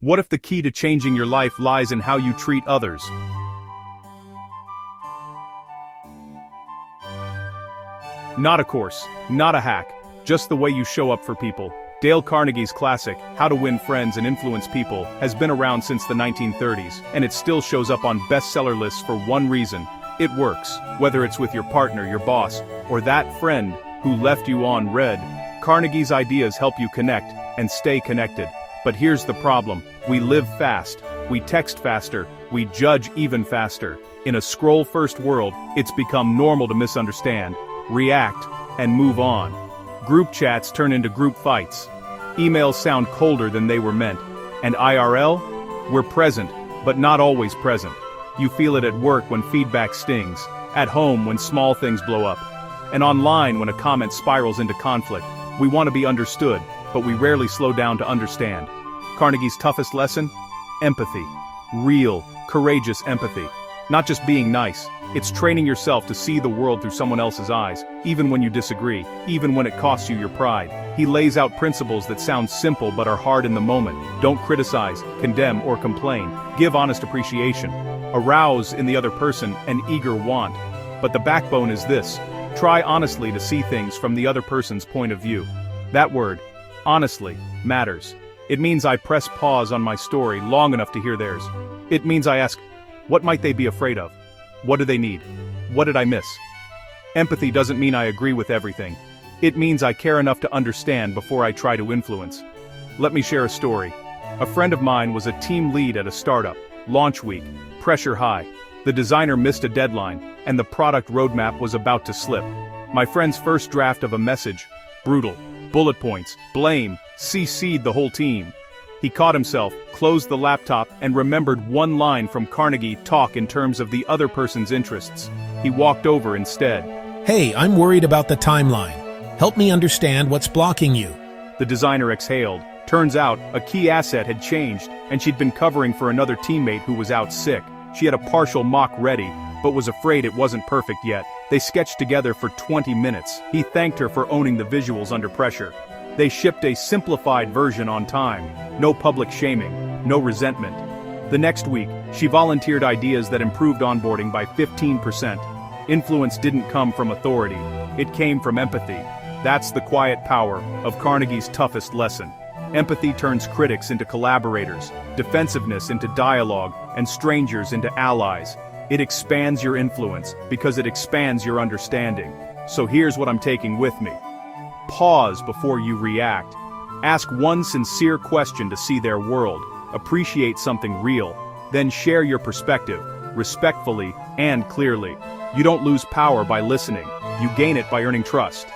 What if the key to changing your life lies in how you treat others? Not a course, not a hack, just the way you show up for people. Dale Carnegie's classic, How to Win Friends and Influence People, has been around since the 1930s, and it still shows up on bestseller lists for one reason: it works. Whether it's with your partner, your boss, or that friend who left you on red, Carnegie's ideas help you connect and stay connected. But here's the problem: we live fast, we text faster, we judge even faster. In a scroll-first world, it's become normal to misunderstand, react, and move on. Group chats turn into group fights. Emails sound colder than they were meant. And IRL? We're present, but not always present. You feel it at work when feedback stings, at home when small things blow up, and online when a comment spirals into conflict. We want to be understood, but we rarely slow down to understand. Carnegie's toughest lesson? Empathy. Real, courageous empathy. Not just being nice, it's training yourself to see the world through someone else's eyes, even when you disagree, even when it costs you your pride. He lays out principles that sound simple but are hard in the moment. Don't criticize, condemn, or complain. Give honest appreciation. Arouse in the other person an eager want. But the backbone is this: try honestly to see things from the other person's point of view. That word, honestly, matters. It means I press pause on my story long enough to hear theirs. It means I ask, what might they be afraid of? What do they need? What did I miss? Empathy doesn't mean I agree with everything. It means I care enough to understand before I try to influence. Let me share a story. A friend of mine was a team lead at a startup. Launch week, pressure high. The designer missed a deadline, and the product roadmap was about to slip. My friend's first draft of a message: brutal, bullet points, blame, CC'd the whole team. He caught himself, closed the laptop, and remembered one line from Carnegie: talk in terms of the other person's interests. He walked over instead. Hey, I'm worried about the timeline. Help me understand what's blocking you. The designer exhaled. Turns out, a key asset had changed, and she'd been covering for another teammate who was out sick. She had a partial mock ready, but was afraid it wasn't perfect yet. They sketched together for 20 minutes. He thanked her for owning the visuals under pressure. They shipped a simplified version on time. No public shaming, no resentment. The next week, she volunteered ideas that improved onboarding by 15%. Influence didn't come from authority, it came from empathy. That's the quiet power of Carnegie's toughest lesson. Empathy turns critics into collaborators, defensiveness into dialogue, and strangers into allies. It expands your influence because it expands your understanding. So here's what I'm taking with me. Pause before you react. Ask one sincere question to see their world. Appreciate something real. Then share your perspective, respectfully and clearly. You don't lose power by listening. You gain it by earning trust.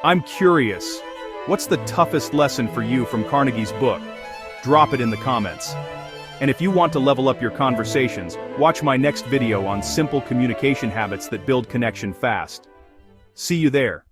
I'm curious. What's the toughest lesson for you from Carnegie's book? Drop it in the comments. And if you want to level up your conversations, watch my next video on simple communication habits that build connection fast. See you there.